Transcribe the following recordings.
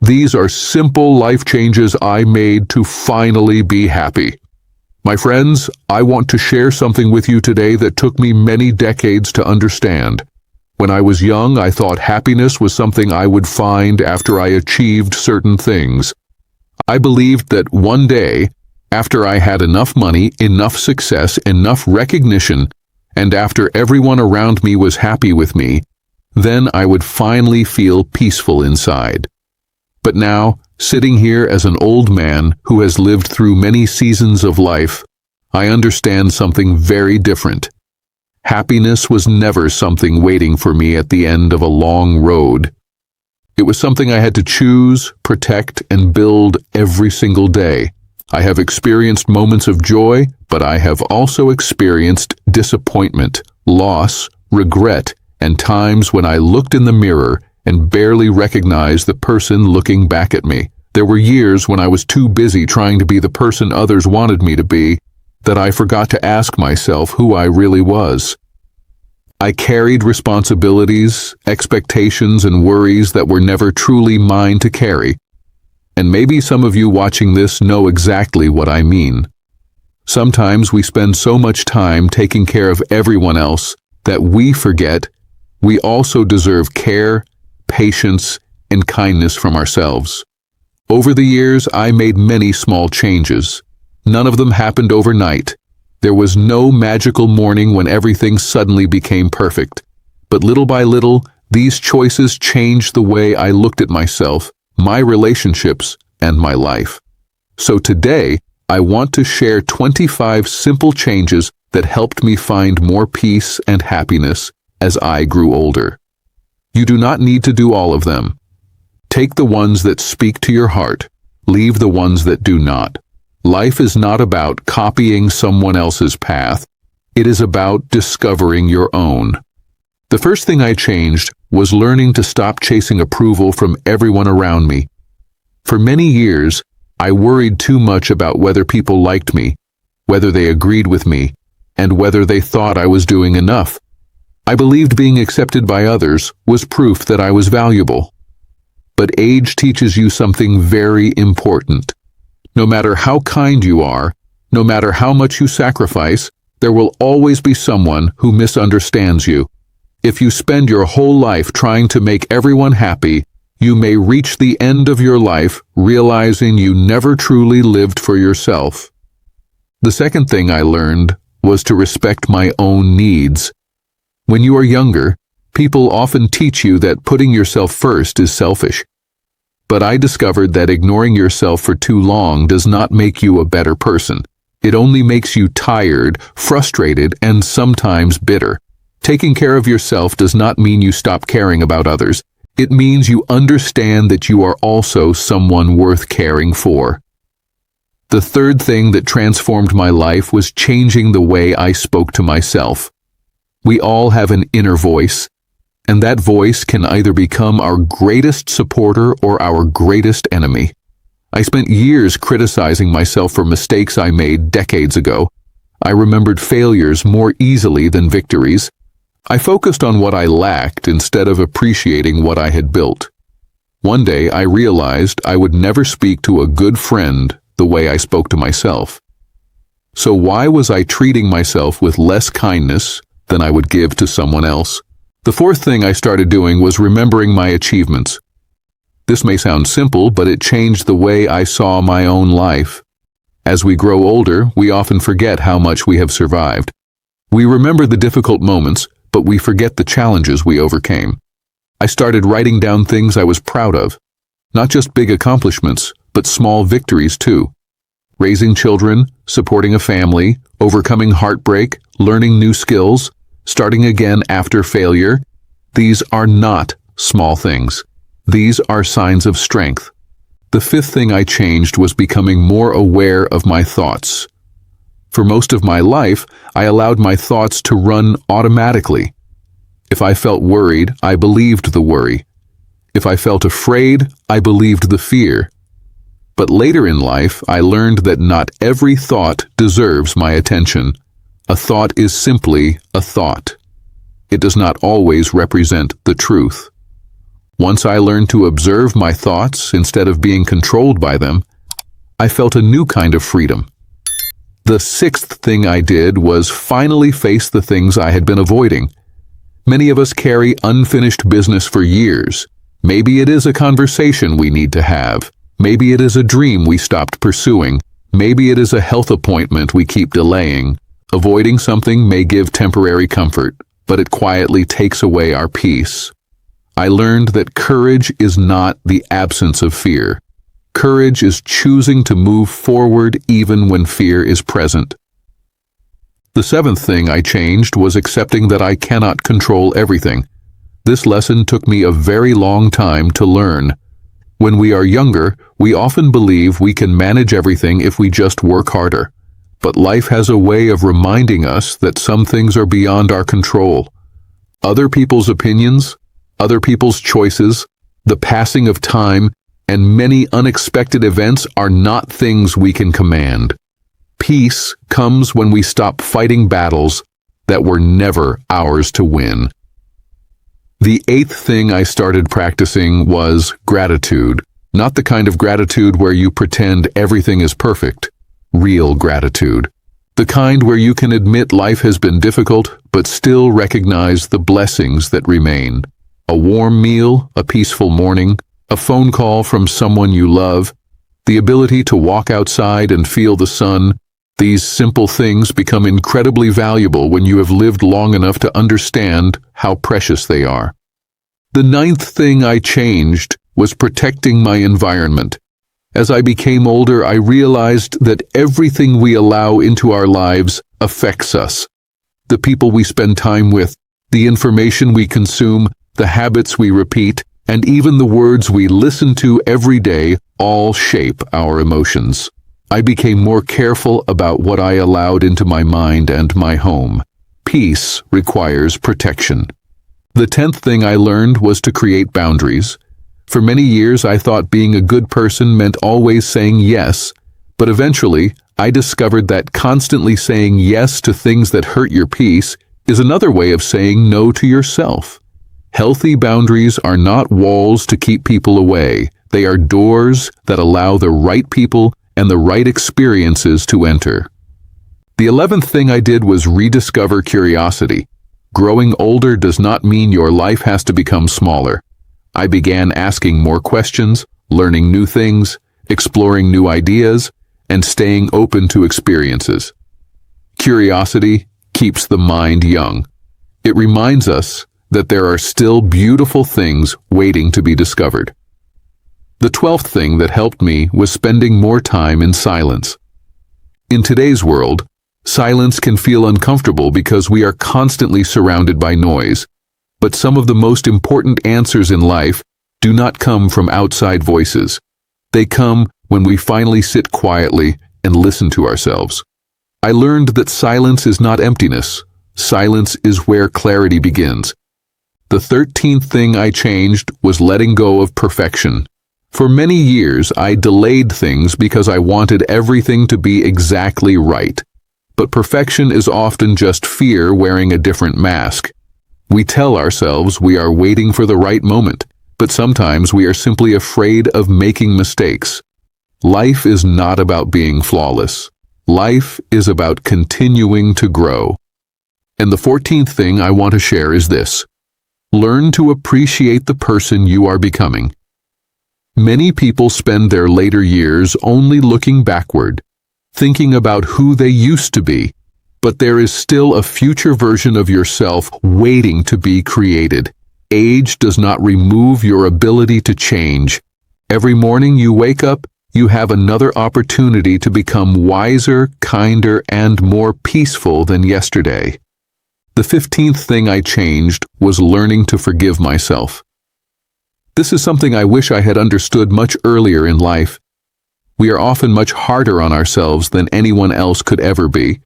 These are simple life changes I made to finally be happy. My friends, I want to share something with you today that took me many decades to understand. When I was young, I thought happiness was something I would find after I achieved certain things. I believed that one day, after I had enough money, enough success, enough recognition, and after everyone around me was happy with me, then I would finally feel peaceful inside. But now, sitting here as an old man who has lived through many seasons of life, I understand something very different. Happiness was never something waiting for me at the end of a long road. It was something I had to choose, protect, and build every single day. I have experienced moments of joy, but I have also experienced disappointment, loss, regret, and times when I looked in the mirror and barely recognized the person looking back at me. There were years when I was too busy trying to be the person others wanted me to be that I forgot to ask myself who I really was. I carried responsibilities, expectations, and worries that were never truly mine to carry. And maybe some of you watching this know exactly what I mean. Sometimes we spend so much time taking care of everyone else that we forget we also deserve care, patience, and kindness from ourselves. Over the years, I made many small changes. None of them happened overnight. There was no magical morning when everything suddenly became perfect. But little by little, these choices changed the way I looked at myself, my relationships, and my life. So today, I want to share 25 simple changes that helped me find more peace and happiness as I grew older. You do not need to do all of them. Take the ones that speak to your heart. Leave the ones that do not. Life is not about copying someone else's path. It is about discovering your own. The first thing I changed was learning to stop chasing approval from everyone around me. For many years, I worried too much about whether people liked me, whether they agreed with me, and whether they thought I was doing enough. I believed being accepted by others was proof that I was valuable. But age teaches you something very important. No matter how kind you are, no matter how much you sacrifice, there will always be someone who misunderstands you. If you spend your whole life trying to make everyone happy, you may reach the end of your life realizing you never truly lived for yourself. The second thing I learned was to respect my own needs. When you are younger, people often teach you that putting yourself first is selfish. But I discovered that ignoring yourself for too long does not make you a better person. It only makes you tired, frustrated, and sometimes bitter. Taking care of yourself does not mean you stop caring about others. It means you understand that you are also someone worth caring for. The third thing that transformed my life was changing the way I spoke to myself. We all have an inner voice, and that voice can either become our greatest supporter or our greatest enemy. I spent years criticizing myself for mistakes I made decades ago. I remembered failures more easily than victories. I focused on what I lacked instead of appreciating what I had built. One day I realized I would never speak to a good friend the way I spoke to myself. So why was I treating myself with less kindness than I would give to someone else? The fourth thing I started doing was remembering my achievements. This may sound simple, but it changed the way I saw my own life. As we grow older, we often forget how much we have survived. We remember the difficult moments, but we forget the challenges we overcame. I started writing down things I was proud of. Not just big accomplishments, but small victories too. Raising children, supporting a family, overcoming heartbreak, learning new skills, starting again after failure. These are not small things. These are signs of strength. The fifth thing I changed was becoming more aware of my thoughts. For most of my life, I allowed my thoughts to run automatically. If I felt worried, I believed the worry. If I felt afraid, I believed the fear. But later in life, I learned that not every thought deserves my attention. A thought is simply a thought. It does not always represent the truth. Once I learned to observe my thoughts instead of being controlled by them, I felt a new kind of freedom. The sixth thing I did was finally face the things I had been avoiding. Many of us carry unfinished business for years. Maybe it is a conversation we need to have. Maybe it is a dream we stopped pursuing. Maybe it is a health appointment we keep delaying. Avoiding something may give temporary comfort, but it quietly takes away our peace. I learned that courage is not the absence of fear. Courage is choosing to move forward even when fear is present. The seventh thing I changed was accepting that I cannot control everything. This lesson took me a very long time to learn. When we are younger, we often believe we can manage everything if we just work harder. But life has a way of reminding us that some things are beyond our control. Other people's opinions, other people's choices, the passing of time, and many unexpected events are not things we can command. Peace comes when we stop fighting battles that were never ours to win. The eighth thing I started practicing was gratitude. Not the kind of gratitude where you pretend everything is perfect. Real gratitude. The kind where you can admit life has been difficult, but still recognize the blessings that remain. A warm meal, a peaceful morning, a phone call from someone you love, the ability to walk outside and feel the sun. These simple things become incredibly valuable when you have lived long enough to understand how precious they are. The ninth thing I changed was protecting my environment. As I became older, I realized that everything we allow into our lives affects us. The people we spend time with, the information we consume, the habits we repeat, and even the words we listen to every day all shape our emotions. I became more careful about what I allowed into my mind and my home. Peace requires protection. The 10th thing I learned was to create boundaries. For many years, I thought being a good person meant always saying yes, but eventually, I discovered that constantly saying yes to things that hurt your peace is another way of saying no to yourself. Healthy boundaries are not walls to keep people away. They are doors that allow the right people and the right experiences to enter. The 11th thing I did was rediscover curiosity. Growing older does not mean your life has to become smaller. I began asking more questions, learning new things, exploring new ideas, and staying open to experiences. Curiosity keeps the mind young. It reminds us that there are still beautiful things waiting to be discovered. The 12th thing that helped me was spending more time in silence. In today's world, silence can feel uncomfortable because we are constantly surrounded by noise. But some of the most important answers in life do not come from outside voices. They come when we finally sit quietly and listen to ourselves. I learned that silence is not emptiness. Silence is where clarity begins. The 13th thing I changed was letting go of perfection. For many years, I delayed things because I wanted everything to be exactly right. But perfection is often just fear wearing a different mask. We tell ourselves we are waiting for the right moment, but sometimes we are simply afraid of making mistakes. Life is not about being flawless. Life is about continuing to grow. And the 14th thing I want to share is this. Learn to appreciate the person you are becoming. Many people spend their later years only looking backward, thinking about who they used to be, but there is still a future version of yourself waiting to be created. Age does not remove your ability to change. Every morning you wake up, you have another opportunity to become wiser, kinder, and more peaceful than yesterday. The 15th thing I changed was learning to forgive myself. This is something I wish I had understood much earlier in life. We are often much harder on ourselves than anyone else could ever be.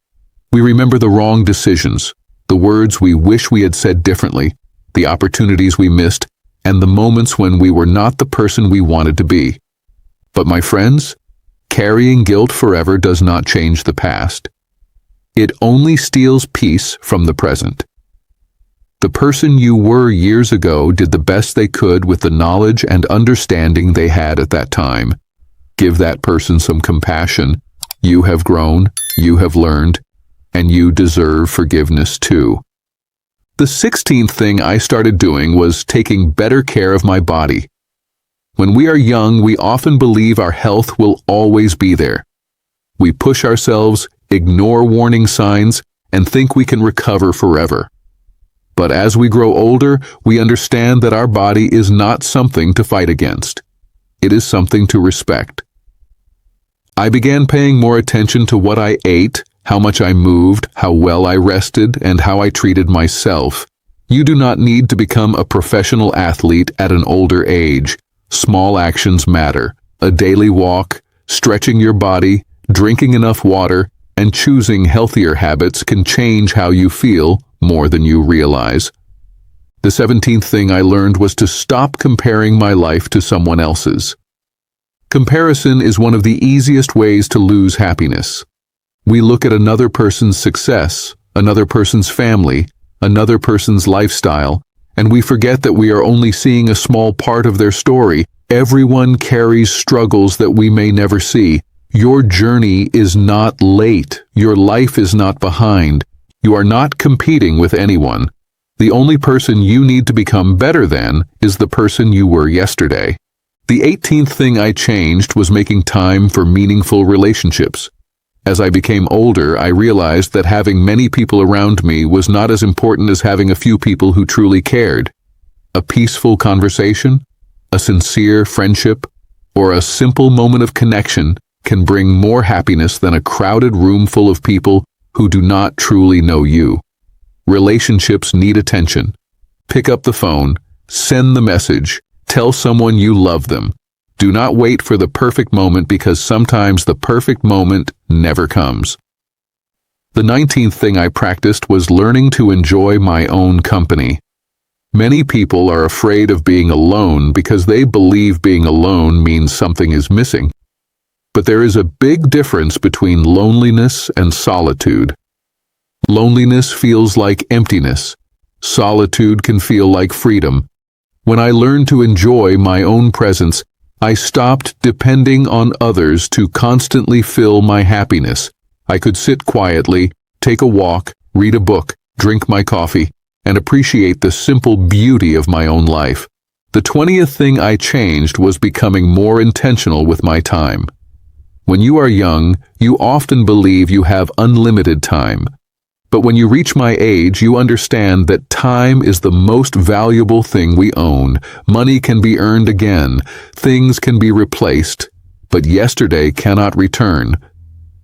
We remember the wrong decisions, the words we wish we had said differently, the opportunities we missed, and the moments when we were not the person we wanted to be. But my friends, carrying guilt forever does not change the past. It only steals peace from the present. The person you were years ago did the best they could with the knowledge and understanding they had at that time. Give that person some compassion. You have grown, you have learned, and you deserve forgiveness too. The 16th thing I started doing was taking better care of my body. When we are young, we often believe our health will always be there. We push ourselves, ignore warning signs, and think we can recover forever. But as we grow older, we understand that our body is not something to fight against. It is something to respect. I began paying more attention to what I ate, how much I moved, how well I rested, and how I treated myself. You do not need to become a professional athlete at an older age. Small actions matter. A daily walk, stretching your body, drinking enough water, and choosing healthier habits can change how you feel more than you realize. The 17th thing I learned was to stop comparing my life to someone else's. Comparison is one of the easiest ways to lose happiness. We look at another person's success, another person's family, another person's lifestyle, and we forget that we are only seeing a small part of their story. Everyone carries struggles that we may never see. Your journey is not late. Your life is not behind. You are not competing with anyone. The only person you need to become better than is the person you were yesterday. The 18th thing I changed was making time for meaningful relationships. As I became older, I realized that having many people around me was not as important as having a few people who truly cared. A peaceful conversation, a sincere friendship, or a simple moment of connection can bring more happiness than a crowded room full of people who do not truly know you. Relationships need attention. Pick up the phone, send the message, tell someone you love them. Do not wait for the perfect moment, because sometimes the perfect moment never comes. The 19th thing I practiced was learning to enjoy my own company. Many people are afraid of being alone because they believe being alone means something is missing. But there is a big difference between loneliness and solitude. Loneliness feels like emptiness. Solitude can feel like freedom. When I learned to enjoy my own presence, I stopped depending on others to constantly fill my happiness. I could sit quietly, take a walk, read a book, drink my coffee, and appreciate the simple beauty of my own life. The 20th thing I changed was becoming more intentional with my time. When you are young, you often believe you have unlimited time. But when you reach my age, you understand that time is the most valuable thing we own. Money can be earned again, things can be replaced, but yesterday cannot return.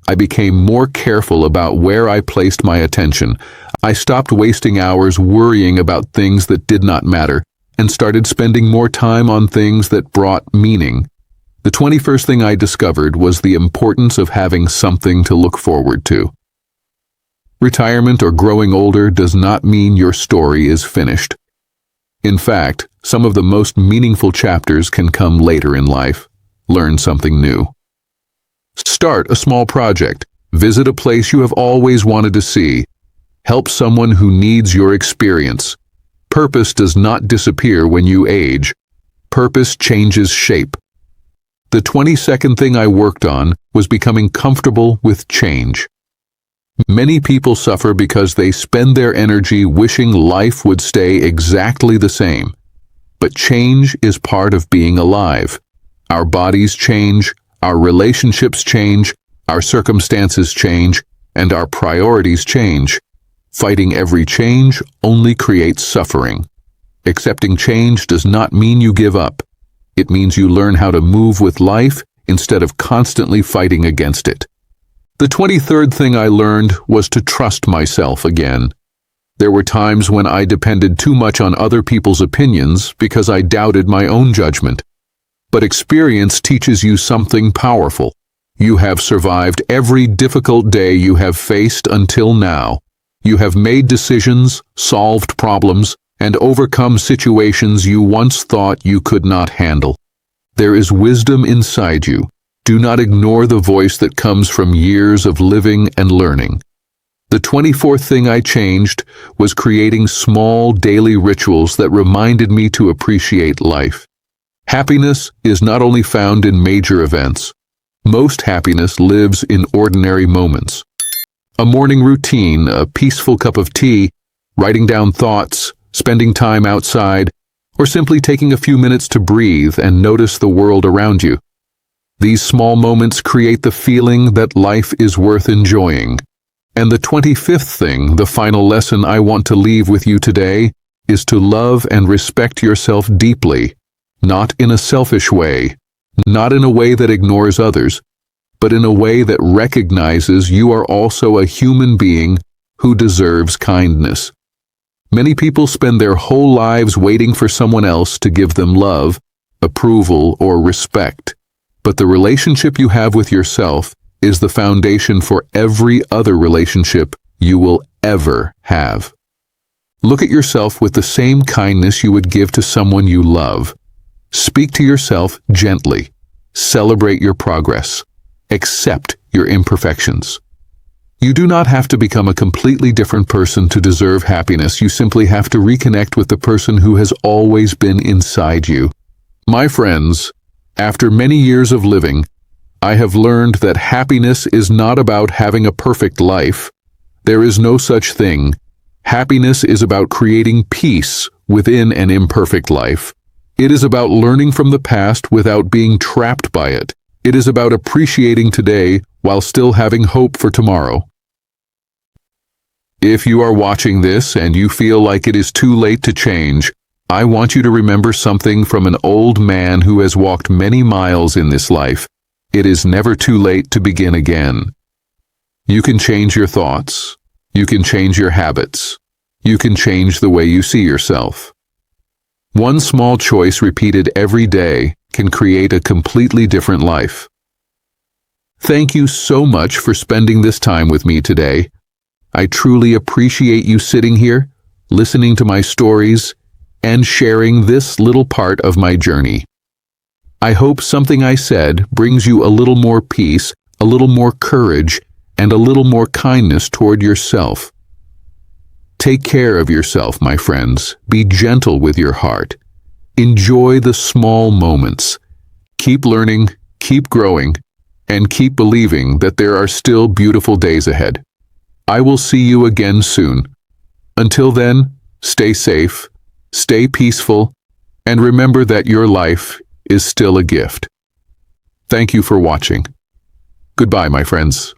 I became more careful about where I placed my attention. I stopped wasting hours worrying about things that did not matter, and started spending more time on things that brought meaning. The 21st thing I discovered was the importance of having something to look forward to. Retirement or growing older does not mean your story is finished. In fact, some of the most meaningful chapters can come later in life. Learn something new. Start a small project. Visit a place you have always wanted to see. Help someone who needs your experience. Purpose does not disappear when you age. Purpose changes shape. The 22nd thing I worked on was becoming comfortable with change. Many people suffer because they spend their energy wishing life would stay exactly the same. But change is part of being alive. Our bodies change, our relationships change, our circumstances change, and our priorities change. Fighting every change only creates suffering. Accepting change does not mean you give up. It means you learn how to move with life instead of constantly fighting against it. The 23rd thing I learned was to trust myself again. There were times when I depended too much on other people's opinions because I doubted my own judgment. But experience teaches you something powerful. You have survived every difficult day you have faced until now. You have made decisions, solved problems, and overcome situations you once thought you could not handle. There is wisdom inside you. Do not ignore the voice that comes from years of living and learning. The 24th thing I changed was creating small daily rituals that reminded me to appreciate life. Happiness is not only found in major events. Most happiness lives in ordinary moments. A morning routine, a peaceful cup of tea, writing down thoughts, spending time outside, or simply taking a few minutes to breathe and notice the world around you. These small moments create the feeling that life is worth enjoying. And the 25th thing, the final lesson I want to leave with you today, is to love and respect yourself deeply, not in a selfish way, not in a way that ignores others, but in a way that recognizes you are also a human being who deserves kindness. Many people spend their whole lives waiting for someone else to give them love, approval, or respect. But the relationship you have with yourself is the foundation for every other relationship you will ever have. Look at yourself with the same kindness you would give to someone you love. Speak to yourself gently. Celebrate your progress. Accept your imperfections. You do not have to become a completely different person to deserve happiness. You simply have to reconnect with the person who has always been inside you. My friends, after many years of living, I have learned that happiness is not about having a perfect life. There is no such thing. Happiness is about creating peace within an imperfect life. It is about learning from the past without being trapped by it. It is about appreciating today while still having hope for tomorrow. If you are watching this and you feel like it is too late to change, I want you to remember something from an old man who has walked many miles in this life. It is never too late to begin again. You can change your thoughts. You can change your habits. You can change the way you see yourself. One small choice repeated every day can create a completely different life. Thank you so much for spending this time with me today. I truly appreciate you sitting here, listening to my stories, and sharing this little part of my journey. I hope something I said brings you a little more peace, a little more courage, and a little more kindness toward yourself. Take care of yourself, my friends. Be gentle with your heart. Enjoy the small moments. Keep learning, keep growing, and keep believing that there are still beautiful days ahead. I will see you again soon. Until then, stay safe, stay peaceful, and remember that your life is still a gift. Thank you for watching. Goodbye, my friends.